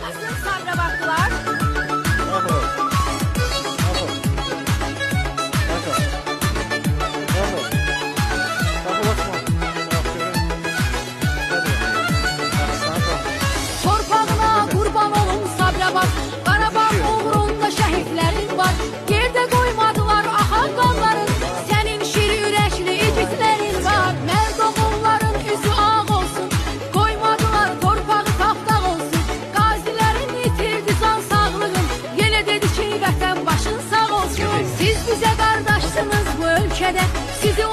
Nasıl sabra baktılar? Torpağına kurban olun sabra bak. Qarabağ uğrunda şəhidlərin var. Yerdə qoymadılar ahan qanların. Sənin şiri ürəkli igidlərin var. Mərd oğulların üzü ağ olsun. Qoymadılar torpağı tapdaq olsun. Qazilərin itirdi can sağlığın. Yenə dedi ki vətən başın sağ olsun. Siz bizə qardaşsınız bu ölkədə. Sizi